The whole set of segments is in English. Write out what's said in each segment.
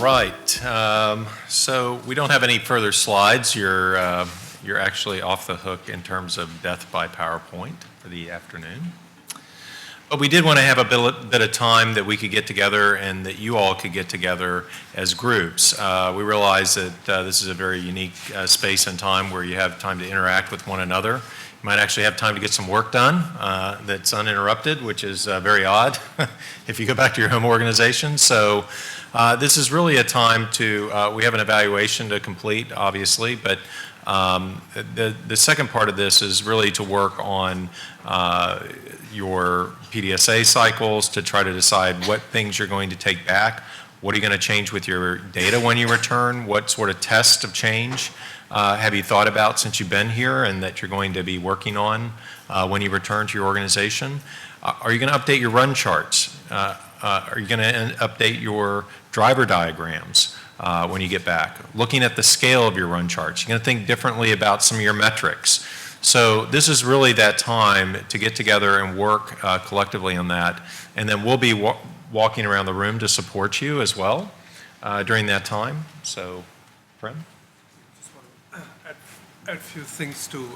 right. So we don't have any further slides. You're actually off the hook in terms of death by PowerPoint for the afternoon. But we did want to have a bit of time that we could get together and that you all could get together as groups. We realize that this is a very unique space and time where you have time to interact with one another. You might actually have time to get some work done that's uninterrupted, which is very odd if you go back to your home organization. So this is really a time to, we have an evaluation to complete, obviously, but the second part of this is really to work on your Pdsa cycles to try to decide what things you're going to take back. What are you going to change with your data when you return? What sort of test of change have you thought about since you've been here and that you're going to be working on when you return to your organization? Are you going to update your run charts? Are you going to update your driver diagrams when you get back? Looking at the scale of your run charts, you're going to think differently about some of your metrics. So this is really that time to get together and work collectively on that. And then we'll be walking around the room to support you as well during that time. So, Prem? Just want to add a few things too.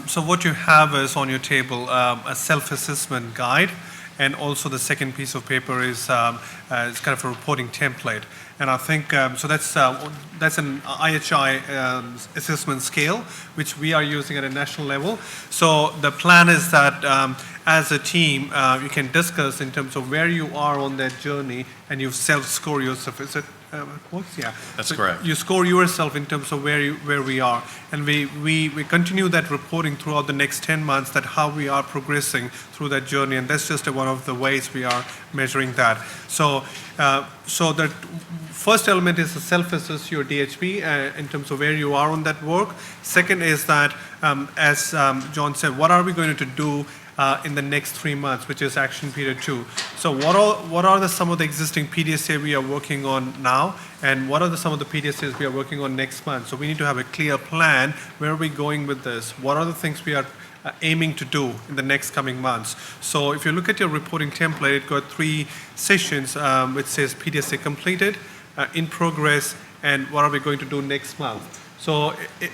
So what you have is on your table a self-assessment guide, and also the second piece of paper is kind of a reporting template. And I think, so that's an IHI assessment scale, which we are using at a national level. So the plan is that as a team, you can discuss in terms of where you are on that journey, and you self-score yourself. Is it works? Yeah. That's so correct. You score yourself in terms of where we are. And we continue that reporting throughout the next 10 months, that how we are progressing through that journey. And that's just one of the ways we are measuring that. So the first element is to self-assess your DHB in terms of where you are on that work. Second is that, as John said, what are we going to do in the next 3 months, which is action period 2. So what are some of the existing PDSA we are working on now, and what are some of the PDSAs we are working on next month? So we need to have a clear plan. Where are we going with this? What are the things we are aiming to do in the next coming months? So if you look at your reporting template, it got 3 sessions which says PDSA completed, in progress, and what are we going to do next month. So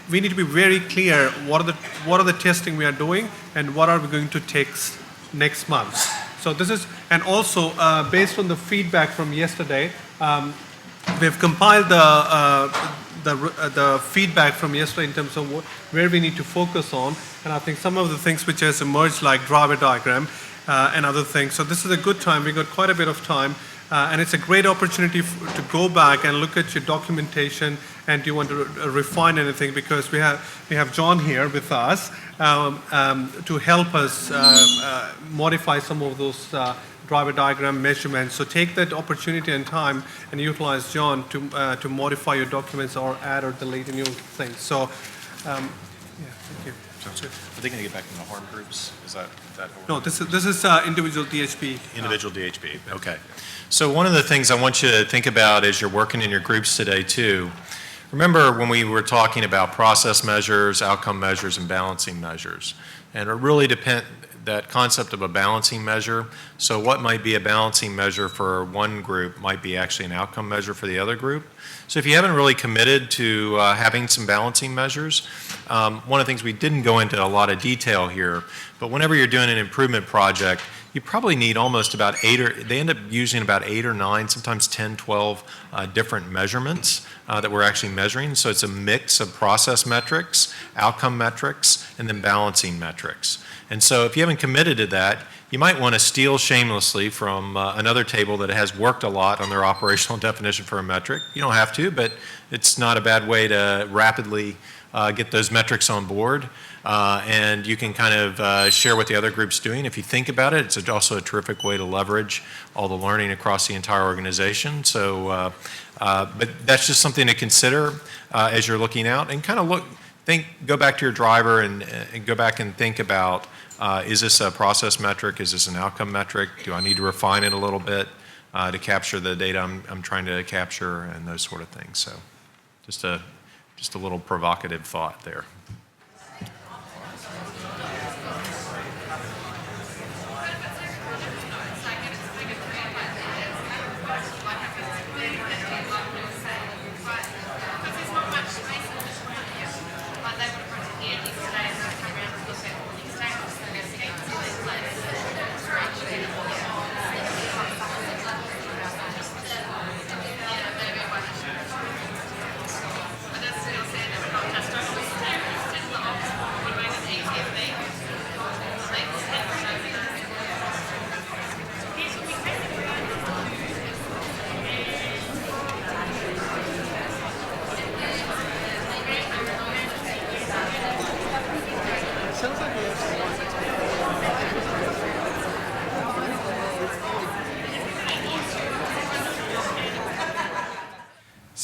we need to be very clear what are the testing we are doing and what are we going to take next month. So this is, and also based on the feedback from yesterday, we've compiled the feedback from yesterday in terms of where we need to focus on, and I think some of the things which has emerged, like driver diagram and other things. So this is a good time. We got quite a bit of time. And it's a great opportunity to go back and look at your documentation, and do you want to refine anything, because we have John here with us to help us modify some of those driver diagram measurements. So take that opportunity and time and utilize John to modify your documents or add or delete new things. So yeah, thank you. Are they going to get back in the harm groups? Is that no, this is individual DHB. Individual DHB, okay. So one of the things I want you to think about as you're working in your groups today too, remember when we were talking about process measures, outcome measures, and balancing measures. And it really depends, that concept of a balancing measure. So what might be a balancing measure for one group might be actually an outcome measure for the other group. So if you haven't really committed to having some balancing measures, one of the things we didn't go into a lot of detail here, but whenever you're doing an improvement project, you probably need almost about they end up using about 8 or 9, sometimes 10, 12 different measurements that we're actually measuring. So it's a mix of process metrics, outcome metrics, and then balancing metrics. And so if you haven't committed to that, you might want to steal shamelessly from another table that has worked a lot on their operational definition for a metric. You don't have to, but it's not a bad way to rapidly get those metrics on board. And you can kind of share what the other group's doing. If you think about it, it's also a terrific way to leverage all the learning across the entire organization. So, but that's just something to consider as you're looking out, and kind of go back to your driver and go back and think about, is this a process metric? Is this an outcome metric? Do I need to refine it a little bit to capture the data I'm trying to capture, and those sort of things. So just a little provocative thought there.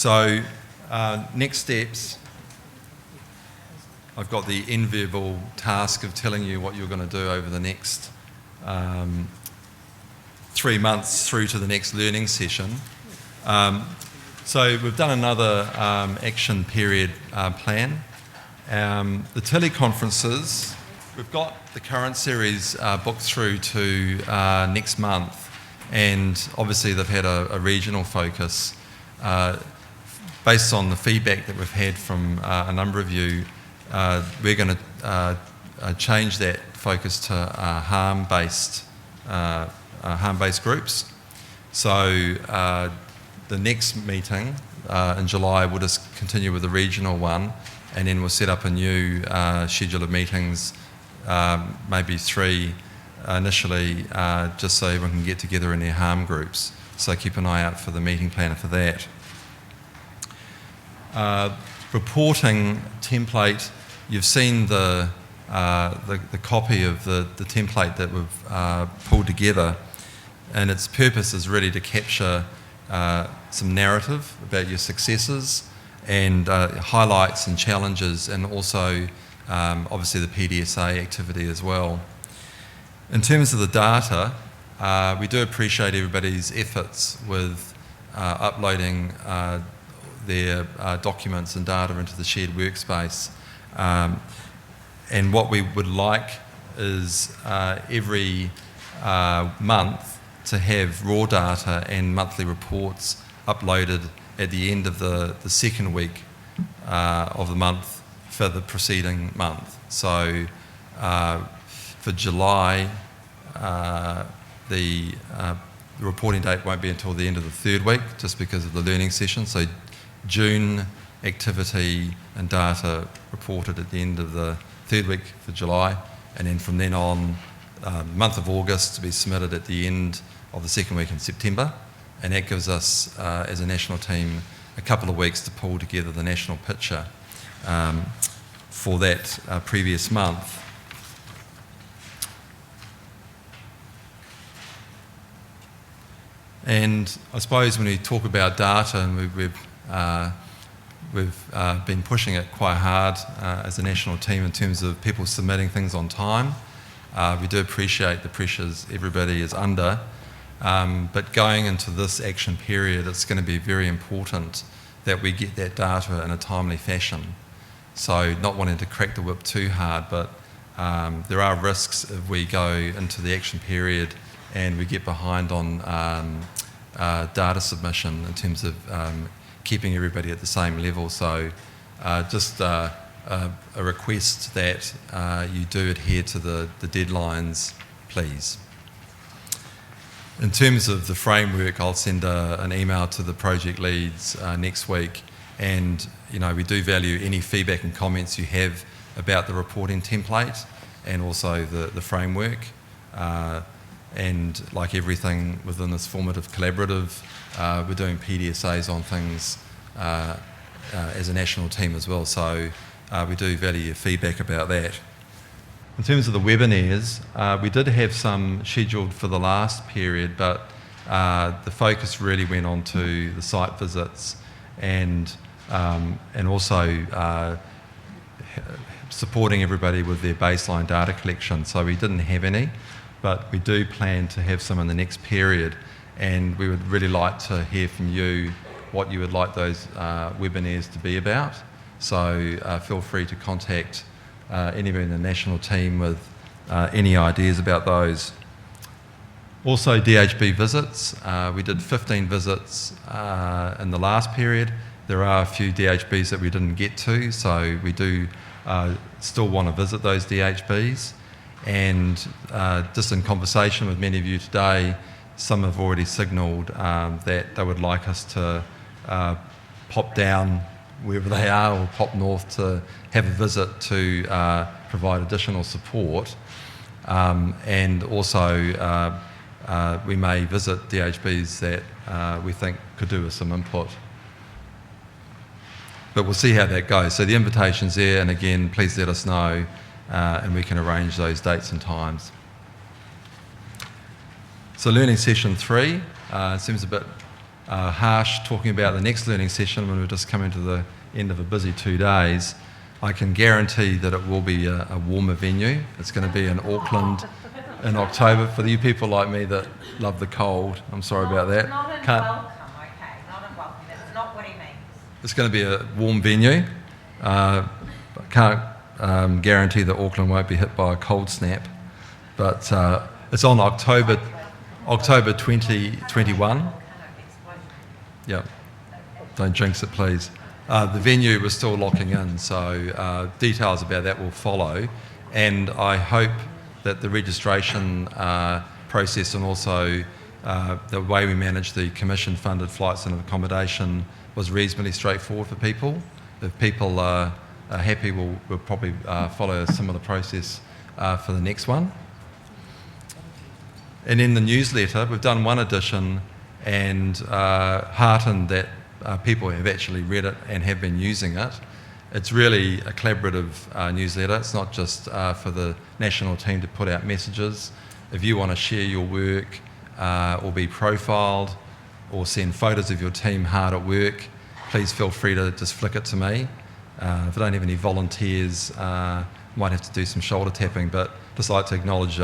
So next steps, I've got the enviable task of telling you what you're going to do over the next 3 months through to the next learning session. So we've done another action period plan. The teleconferences, we've got the current series booked through to next month, and obviously they've had a regional focus. Based on the feedback that we've had from a number of you, we're going to change that focus to harm-based groups. So the next meeting in July will just continue with the regional one, and then we'll set up a new schedule of meetings, maybe 3 initially, just so everyone can get together in their harm groups. So keep an eye out for the meeting planner for that. Reporting template, you've seen the copy of the template that we've pulled together, and its purpose is really to capture some narrative about your successes and highlights and challenges, and also obviously the PDSA activity as well. In terms of the data, we do appreciate everybody's efforts with uploading their documents and data into the shared workspace. And what we would like is every month to have raw data and monthly reports uploaded at the end of the second week of the month for the preceding month. So for July, the reporting date won't be until the end of the third week, just because of the learning session. So June activity and data reported at the end of the third week for July, and then from then on, the month of August to be submitted at the end of the second week in September. And that gives us, as a national team, a couple of weeks to pull together the national picture for that previous month. And I suppose when we talk about data, and we've been pushing it quite hard as a national team in terms of people submitting things on time. We do appreciate the pressures everybody is under, but going into this action period, it's going to be very important that we get that data in a timely fashion. So not wanting to crack the whip too hard, but there are risks if we go into the action period and we get behind on data submission in terms of keeping everybody at the same level. So just a request that you do adhere to the deadlines, please. In terms of the framework, I'll send an email to the project leads next week, and we do value any feedback and comments you have about the reporting template and also the framework. And like everything within this formative collaborative, we're doing PDSAs on things as a national team as well, so we do value your feedback about that. In terms of the webinars, we did have some scheduled for the last period, but the focus really went on to the site visits and also supporting everybody with their baseline data collection. So we didn't have any, but we do plan to have some in the next period, and we would really like to hear from you what you would like those webinars to be about. So feel free to contact anybody in the national team with any ideas about those. Also, Dhb Visits. We did 15 visits in the last period. There are a few DHBs that we didn't get to, so we do still want to visit those DHBs. And just in conversation with many of you today, some have already signalled that they would like us to pop down wherever they are or pop north to have a visit to provide additional support. And also we may visit DHBs that we think could do with some input. But we'll see how that goes. So the invitation's there, and again, please let us know and we can arrange those dates and times. So learning session 3 seems a bit harsh talking about the next learning session when we're just coming to the end of a busy 2 days, I can guarantee that it will be a warmer venue. It's going to be in Auckland in October. For you people like me that love the cold, I'm sorry about that. Not in welcome, okay, not in welcome. That's not what he means. It's going to be a warm venue. I can't guarantee that Auckland won't be hit by a cold snap, but it's on October 2021. Yeah, don't jinx it, please. The venue we're still locking in, so details about that will follow, and I hope that the registration process and also the way we manage the commission-funded flights and accommodation was reasonably straightforward for people. If people are happy, we'll probably follow a similar process for the next one. And in the newsletter, we've done one edition and heartened that people have actually read it and have been using it. It's really a collaborative newsletter. It's not just for the national team to put out messages. If you want to share your work or be profiled or send photos of your team hard at work, please feel free to just flick it to me. If I don't have any volunteers, might have to do some shoulder tapping, but just like to acknowledge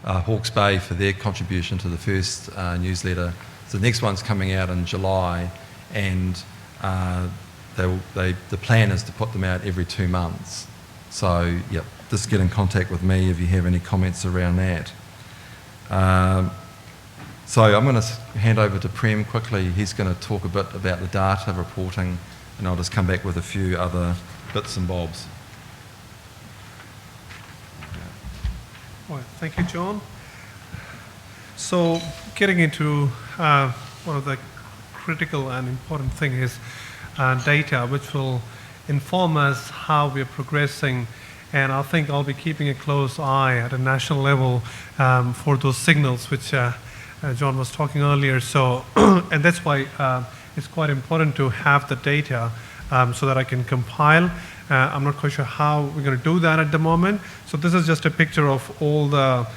Hawke's Bay for their contribution to the first newsletter. So the next one's coming out in July, and the plan is to put them out every 2 months. So, yep, just get in contact with me if you have any comments around that. So I'm going to hand over to Prem quickly. He's going to talk a bit about the data reporting, and I'll just come back with a few other bits and bobs. Well, thank you, John. So getting into one of the critical and important thing is data, which will inform us how we are progressing, and I think I'll be keeping a close eye at a national level for those signals which John was talking earlier. So, and that's why it's quite important to have the data so that I can compile. I'm not quite sure how we're going to do that at the moment. So this is just a picture of all the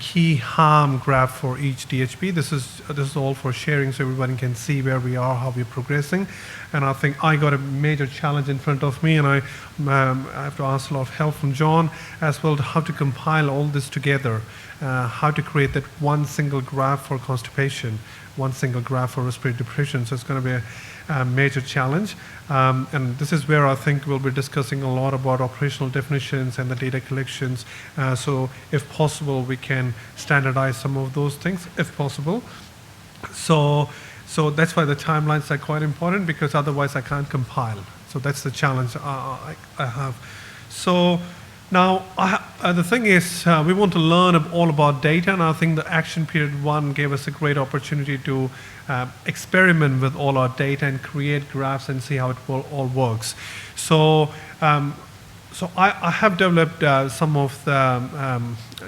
key harm graph for each DHB. This is all for sharing so everybody can see where we are, how we're progressing. And I think I got a major challenge in front of me, and I have to ask a lot of help from John as well to how to compile all this together, how to create that one single graph for constipation, one single graph for respiratory depression. So it's going to be a major challenge. And this is where I think we'll be discussing a lot about operational definitions and the data collections. So if possible, we can standardize some of those things, if possible. So that's why the timelines are quite important, because otherwise I can't compile. So that's the challenge I have. So now, the thing is, we want to learn all about data, and I think the Action Period 1 gave us a great opportunity to experiment with all our data and create graphs and see how it all works. So, I have developed some of the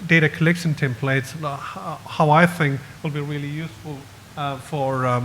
data collection templates, how I think will be really useful for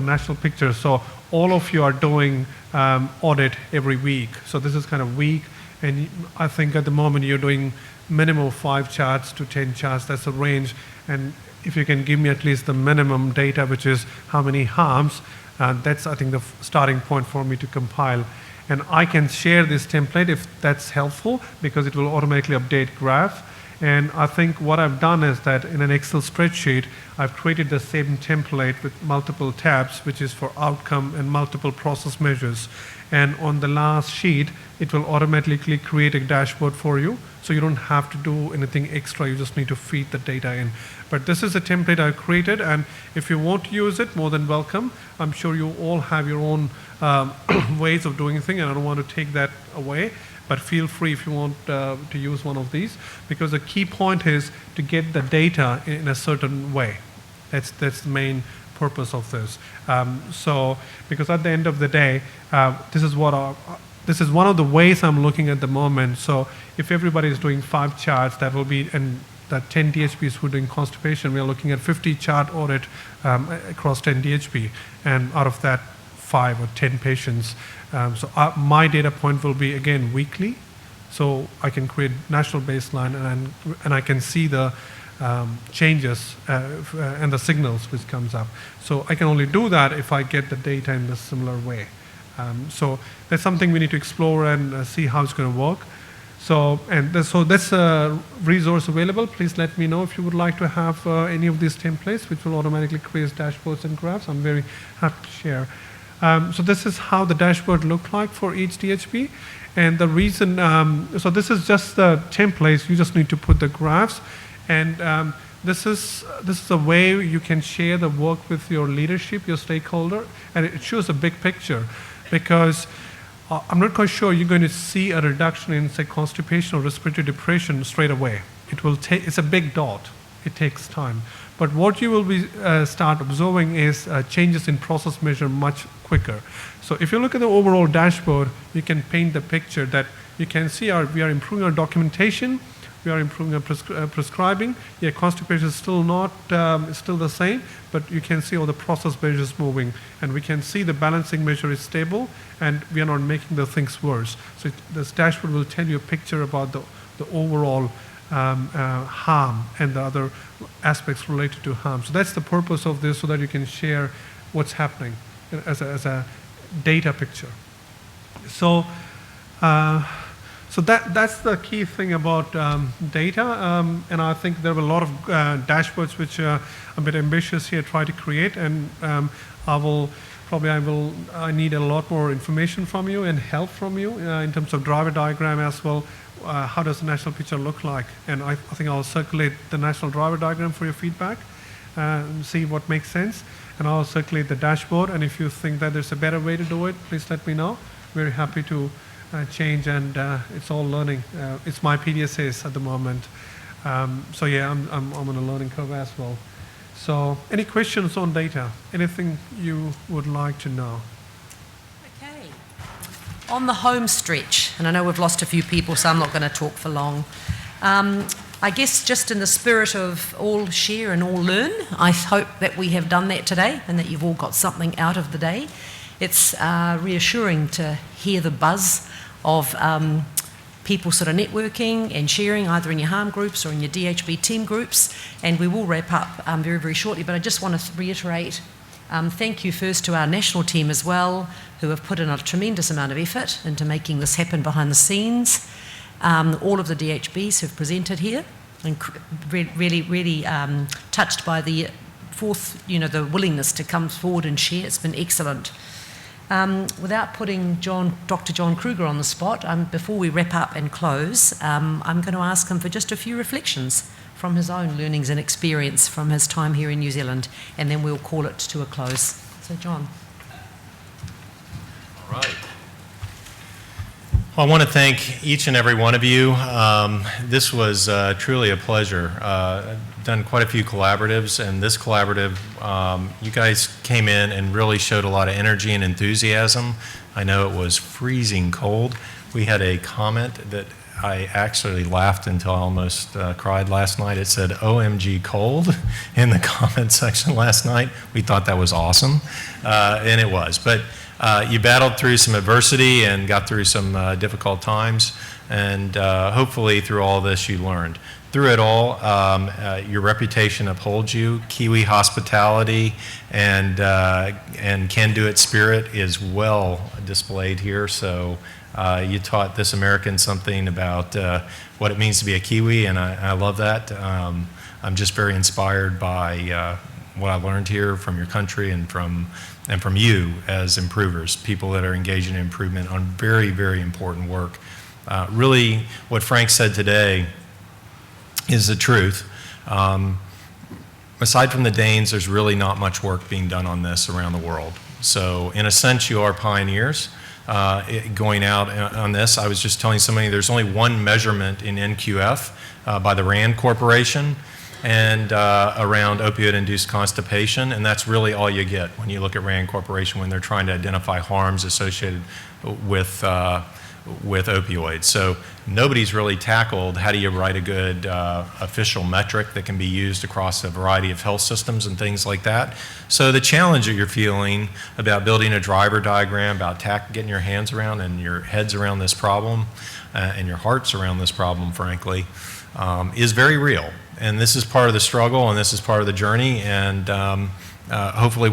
national pictures. So all of you are doing audit every week. So this is kind of week. And I think at the moment you're doing minimum 5 charts to 10 charts. That's the range. And if you can give me at least the minimum data, which is how many harms, that's, I think, the starting point for me to compile. And I can share this template if that's helpful, because it will automatically update graph. And I think what I've done is that in an Excel spreadsheet, I've created the same template with multiple tabs, which is for outcome and multiple process measures. And on the last sheet, it will automatically create a dashboard for you. So you don't have to do anything extra. You just need to feed the data in. But this is a template I've created. And if you want to use it, more than welcome. I'm sure you all have your own ways of doing things, and I don't want to take that away. But feel free if you want to use one of these, because the key point is to get the data in a certain way. That's the main purpose of this. So, because at the end of the day, this is one of the ways I'm looking at the moment. So, if everybody is doing 5 charts, that will be, and that 10 DHBs who are doing constipation, we are looking at 50 chart audit across 10 DHB, and out of that, 5 or 10 patients. So my data point will be, again, weekly. So I can create national baseline, and I can see the changes and the signals which comes up. So I can only do that if I get the data in a similar way. So that's something we need to explore and see how it's going to work. So that's a resource available. Please let me know if you would like to have any of these templates, which will automatically create dashboards and graphs. I'm very happy to share. So this is how the dashboard look like for each DHB. And the reason, so this is just the templates. You just need to put the graphs. And this is a way you can share the work with your leadership, your stakeholder, and it shows a big picture. Because I'm not quite sure you're going to see a reduction in, say, constipation or respiratory depression straight away. It's a big dot. It takes time. But what you will be start observing is changes in process measure much quicker. So if you look at the overall dashboard, you can paint the picture that you can see we are improving our documentation, we are improving our prescribing. Yeah, constipation is still not, still the same, but you can see all the process measures moving. And we can see the balancing measure is stable, and we are not making the things worse. So this dashboard will tell you a picture about the overall harm and the other aspects related to harm. So that's the purpose of this, so that you can share what's happening as a data picture. So that's the key thing about data, and I think there are a lot of dashboards which are a bit ambitious here, try to create, and I need a lot more information from you and help from you in terms of driver diagram as well. How does the national picture look like? And I think I'll circulate the national driver diagram for your feedback and see what makes sense. And I'll circulate the dashboard, and if you think that there's a better way to do it, please let me know. Very happy to change, and it's all learning. It's my Pdsa's at the moment. So yeah, I'm on a learning curve as well. So any questions on data? Anything you would like to know? Okay. On the home stretch, and I know we've lost a few people, so I'm not going to talk for long. I guess just in the spirit of all share and all learn, I hope that we have done that today and that you've all got something out of the day. It's reassuring to hear the buzz of people sort of networking and sharing, either in your harm groups or in your DHB team groups. And we will wrap up very, very shortly, but I just want to reiterate thank you first to our national team as well, who have put in a tremendous amount of effort into making this happen behind the scenes. All of the DHBs who've presented here, and really touched by the the willingness to come forward and share. It's been excellent. Without putting Dr. John Krueger on the spot, before we wrap up and close, I'm going to ask him for just a few reflections from his own learnings and experience from his time here in New Zealand, and then we'll call it to a close. So, John. All right. Well, I want to thank each and every one of you. This was truly a pleasure. I've done quite a few collaboratives, and this collaborative, you guys came in and really showed a lot of energy and enthusiasm. I know it was freezing cold. We had a comment that I actually laughed until I almost cried last night. It said, "OMG cold," in the comment section last night. We thought that was awesome, and it was. But you battled through some adversity and got through some difficult times, and hopefully through all this you learned. Through it all, your reputation upholds you. Kiwi hospitality and can-do-it spirit is well displayed here. So you taught this American something about what it means to be a Kiwi, and I love that. I'm just very inspired by what I learned here from your country and from you as improvers, people that are engaged in improvement on very, very important work. Really, what Frank said today is the truth. Aside from the Danes, there's really not much work being done on this around the world. So in a sense, you are pioneers going out on this. I was just telling somebody there's only one measurement in NQF by the RAND Corporation, and around opioid-induced constipation, and that's really all you get when you look at RAND Corporation when they're trying to identify harms associated with opioids. So nobody's really tackled how do you write a good official metric that can be used across a variety of health systems and things like that. So the challenge that you're feeling about building a driver diagram, about getting your hands around and your heads around this problem and your hearts around this problem, frankly, is very real. And this is part of the struggle, and this is part of the journey, and hopefully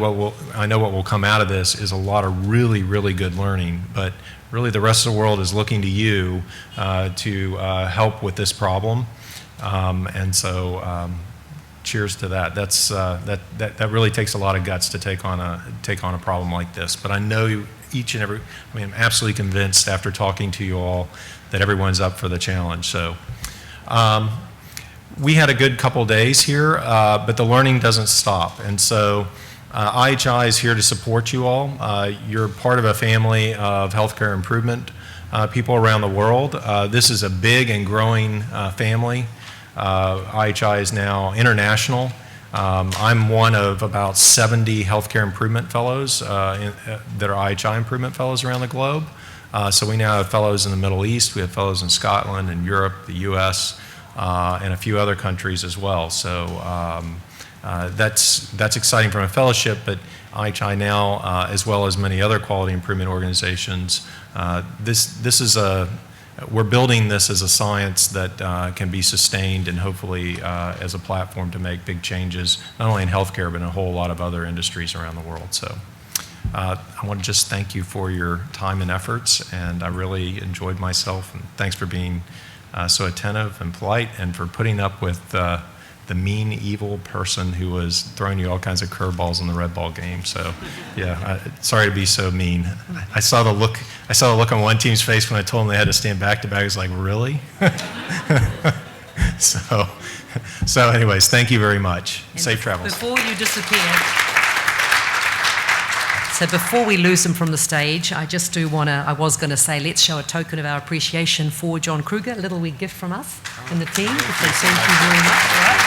I know what will come out of this is a lot of really, really good learning, but really the rest of the world is looking to you to help with this problem. And so cheers to that. That really takes a lot of guts to take on a problem like this. But I know I'm absolutely convinced after talking to you all that everyone's up for the challenge. So we had a good couple days here, but the learning doesn't stop. And so IHI is here to support you all. You're part of a family of healthcare improvement people around the world. This is a big and growing family. IHI is now international. I'm one of about 70 healthcare improvement fellows that are IHI improvement fellows around the globe. So we now have fellows in the Middle East, we have fellows in Scotland and Europe, the US, and a few other countries as well. So that's exciting from a fellowship, but IHI now, as well as many other quality improvement organizations, we're building this as a science that can be sustained and hopefully as a platform to make big changes, not only in healthcare, but in a whole lot of other industries around the world. So I want to just thank you for your time and efforts, and I really enjoyed myself, and thanks for being so attentive and polite, and for putting up with the mean, evil person who was throwing you all kinds of curveballs in the red ball game. So, yeah, sorry to be so mean. I saw the look on one team's face when I told them they had to stand back to back. I was like, really? So anyways, thank you very much. And safe travels. Before you disappear, so before we lose him from the stage, I was going to say, let's show a token of our appreciation for John Krueger, a little wee gift from us and the team. So thank you very much. All right.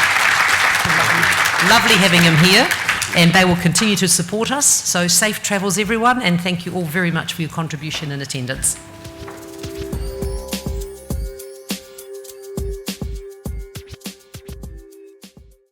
Lovely having him here, and they will continue to support us. So safe travels, everyone, and thank you all very much for your contribution and attendance.